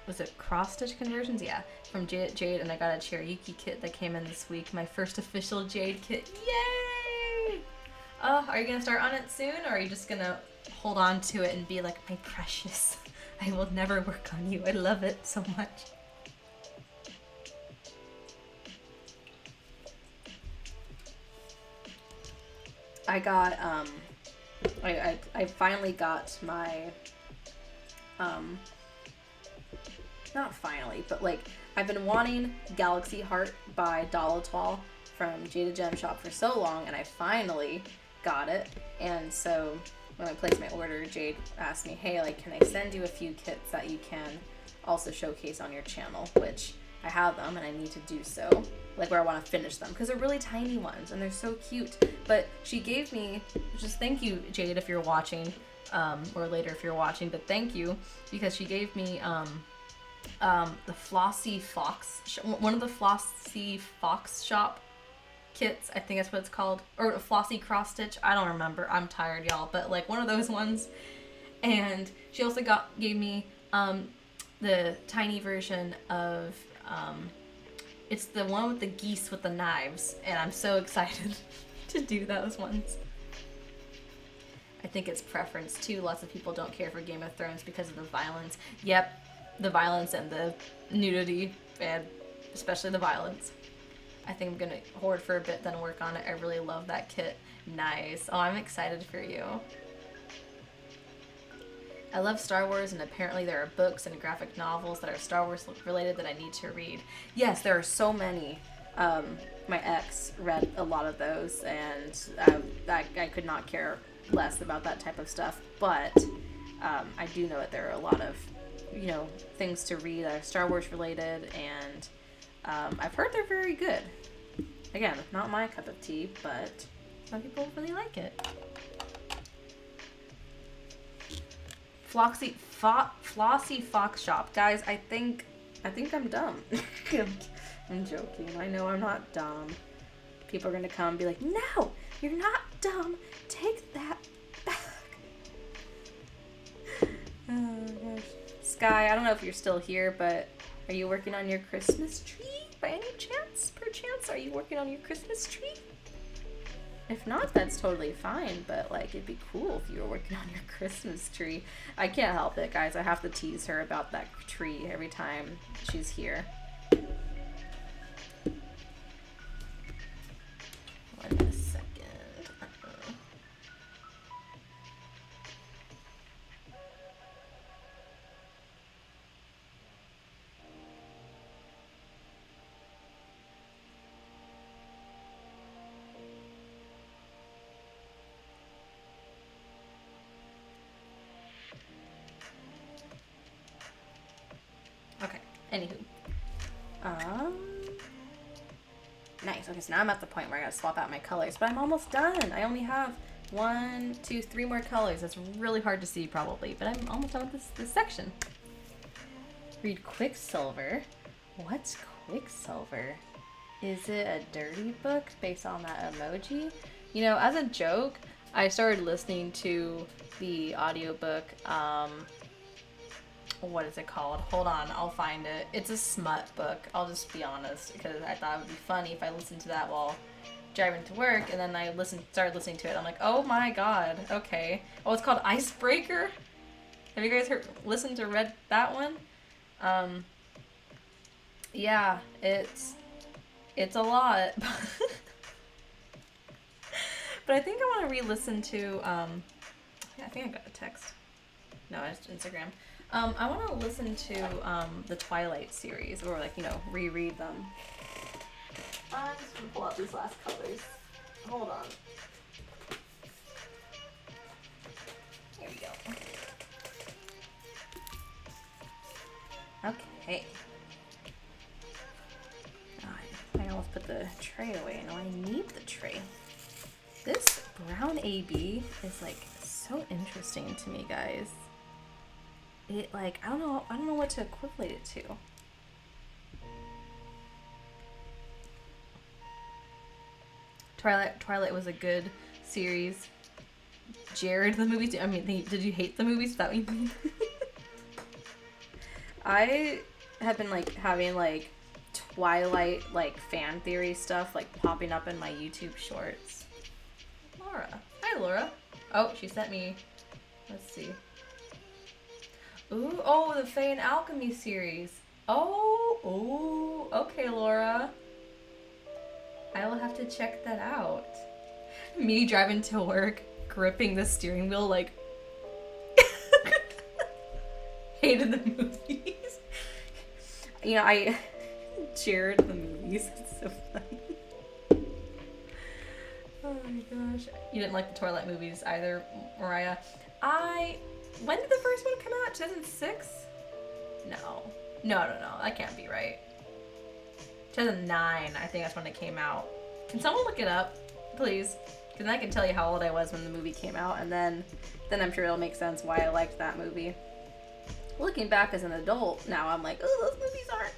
S3: was it cross-stitch conversions? Yeah, from Jade, and I got a Cherokee kit that came in this week. My first official Jade kit. Yay! Are you going to start on it soon, or are you just going to hold on to it and be like, my precious, I will never work on you. I love it so much. I got, I finally got my, not finally, but, like, I've been wanting Galaxy Heart by Dollatwal from Jada Gem Shop for so long, and I finally got it. And so when I placed my order, Jade asked me, hey, like, can I send you a few kits that you can also showcase on your channel, which I have them and I need to do so, like, where I want to finish them, because they're really tiny ones and they're so cute. But she gave me, just thank you, Jade, if you're watching, or later if you're watching, but thank you, because she gave me the Flossy Fox, one of the Flossy Fox shop kits, I think that's what it's called, or Flossy cross stitch, I don't remember, I'm tired, y'all, but, like, one of those ones. And she also gave me the tiny version of it's the one with the geese with the knives, and I'm so excited to do those ones. I think it's preference too. Lots of people don't care for Game of Thrones because of the violence. Yep, the violence and the nudity, and especially the violence. I think I'm gonna hoard for a bit, then work on it. I really love that kit. Nice. Oh, I'm excited for you. I love Star Wars, and apparently there are books and graphic novels that are Star Wars related that I need to read. Yes, there are so many. My ex read a lot of those, and I could not care less about that type of stuff. But I do know that there are a lot of, things to read that are Star Wars related, and I've heard they're very good. Again, not my cup of tea, but some people really like it. Flossy Fox Shop. Guys, I think I'm dumb. I'm joking. I know I'm not dumb. People are gonna come and be like, no, you're not dumb. Take that back. Oh gosh. Sky, I don't know if you're still here, but are you working on your Christmas tree by any chance? Perchance, are you working on your Christmas tree? If not, that's totally fine, but, like, it'd be cool if you were working on your Christmas tree. I can't help it, guys. I have to tease her about that tree every time she's here. One second. Okay, anywho. Nice. Okay, so now I'm at the point where I gotta swap out my colors, but I'm almost done. I only have 1, 2, 3 more colors. That's really hard to see probably, but I'm almost done with this section. Read Quicksilver. What's Quicksilver? Is it a dirty book based on that emoji? You know, as a joke, I started listening to the audiobook, what is it called? Hold on, I'll find it. It's a smut book, I'll just be honest, because I thought it would be funny if I listened to that while driving to work, and then I started listening to it. I'm like, oh my god, okay. Oh, it's called Icebreaker? Have you guys read that one? Yeah, it's a lot. But I think I want to re-listen to, I think I got a text. No, it's Instagram. I want to listen to the Twilight series, or like, you know, reread them. I'm just gonna pull out these last colors. Hold on. Here we go. Okay. Oh, I almost put the tray away. No, I need the tray. This brown AB is like so interesting to me, guys. It like I don't know what to equivalent it to. Twilight was a good series. Jared, the movies. I mean, did you hate the movies? Is that what you mean? I have been like having like Twilight like fan theory stuff like popping up in my YouTube shorts. Laura. Hi, Laura. Oh, she sent me. Let's see. Ooh, oh, the Fae and Alchemy series. Oh, okay, Laura. I will have to check that out. Me driving to work, gripping the steering wheel like hated the movies. You know, I cheered the movies. It's so funny. Oh my gosh. You didn't like the Twilight movies either, Mariah. When did the first one come out? 2006? No. No, that can't be right. 2009, I think that's when it came out. Can someone look it up, please? Because I can tell you how old I was when the movie came out, and then I'm sure it'll make sense why I liked that movie. Looking back as an adult now, I'm like, oh, those movies aren't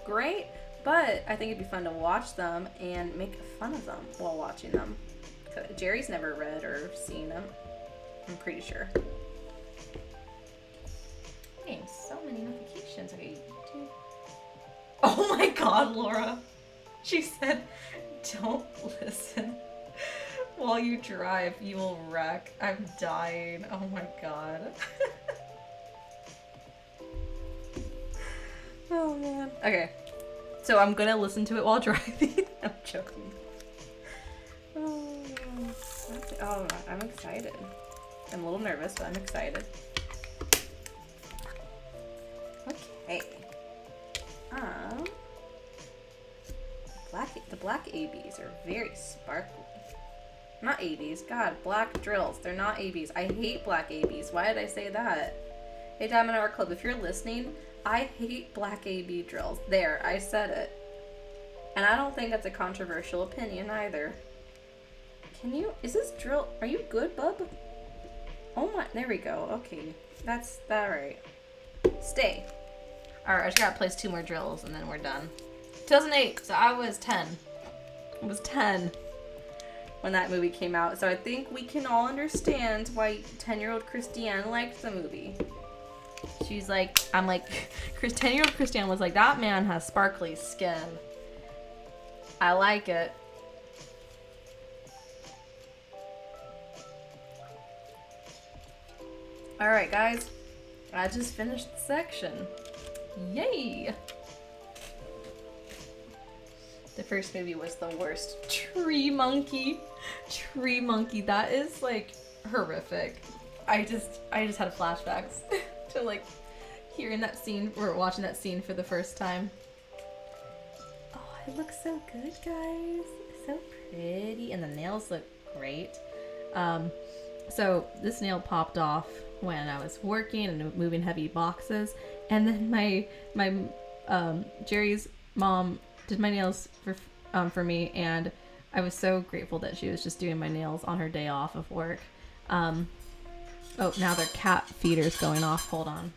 S3: great, but I think it'd be fun to watch them and make fun of them while watching them. Jerry's never read or seen them, I'm pretty sure. Getting so many notifications. Okay, YouTube. Oh my god, Laura. She said, don't listen while you drive. You will wreck. I'm dying. Oh my god. Oh man. Okay. So I'm gonna listen to it while driving. I'm joking. Oh, I'm excited. I'm a little nervous, but I'm excited. Okay. The black ABs are very sparkly. Not ABs, God, black drills. They're not ABs. I hate black ABs. Why did I say that? Hey, Diamond Art Club, if you're listening, I hate black AB drills. There, I said it. And I don't think that's a controversial opinion either. Is this drill, are you good, bub? Oh my, there we go. Okay, that's that right. Stay. Alright, I just gotta place 2 more drills and then we're done. 2008, so I was 10. I was 10 when that movie came out. So I think we can all understand why 10-year-old Christiane liked the movie. She's like, 10-year-old Christiane was like, that man has sparkly skin. I like it. Alright guys, I just finished the section. Yay! The first movie was the worst. Tree monkey, that is like horrific. I just had flashbacks to like hearing that scene or watching that scene for the first time. Oh, it looks so good, guys. So pretty, and the nails look great. So this nail popped off when I was working and moving heavy boxes, and then my Jerry's mom did my nails for
S1: for me, and I was so grateful that she was just doing my nails on her day off of work. Oh, now their cat feeder's going off. Hold on.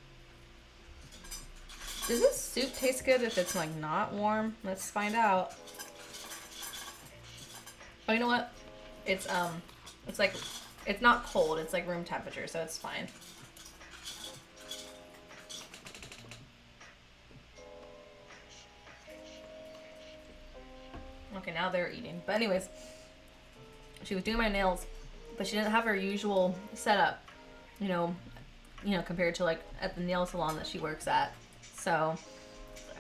S1: Does this soup taste good if it's like not warm? Let's find out. Oh, you know what? It's like, it's not cold. It's like room temperature, so it's fine. Okay, now they're eating. But anyways, she was doing my nails, but she didn't have her usual setup, you know, compared to like at the nail salon that she works at. So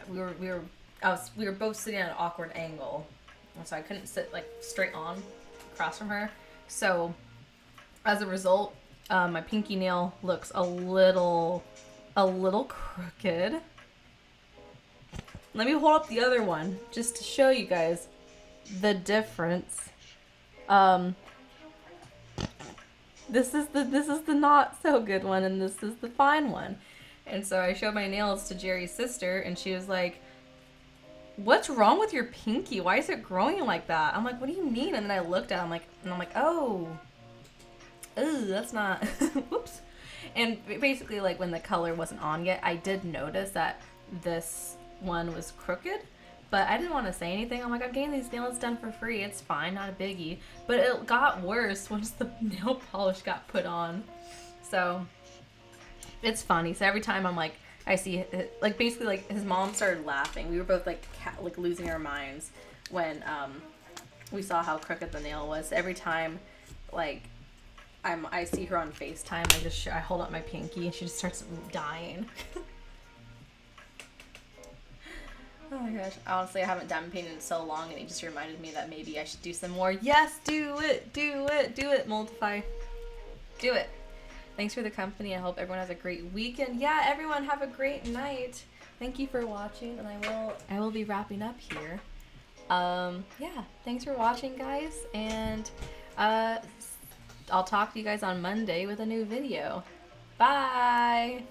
S1: we were both sitting at an awkward angle, so I couldn't sit like straight on across from her. So as a result, my pinky nail looks a little crooked. Let me hold up the other one just to show you guys the difference. This is the not so good one, and this is the fine one. And so I showed my nails to Jerry's sister, and she was like, "What's wrong with your pinky? Why is it growing like that?" I'm like, "What do you mean?" And then I looked at it, and I'm like, "Oh, that's not." Whoops. And basically, like when the color wasn't on yet, I did notice that this one was crooked, but I didn't want to say anything. I'm like, I'm getting these nails done for free. It's fine, not a biggie. But it got worse once the nail polish got put on. So it's funny. So every time I'm like, I see, like basically like his mom started laughing. We were both like losing our minds when we saw how crooked the nail was. Every time like I see her on FaceTime, I hold up my pinky and she just starts dying. Oh my gosh. Honestly, I haven't diamond painted in so long, and it just reminded me that maybe I should do some more. Yes, do it, Multiply. Do it. Thanks for the company. I hope everyone has a great weekend. Yeah, everyone have a great night. Thank you for watching, and I will be wrapping up here. Yeah, thanks for watching, guys, and I'll talk to you guys on Monday with a new video. Bye!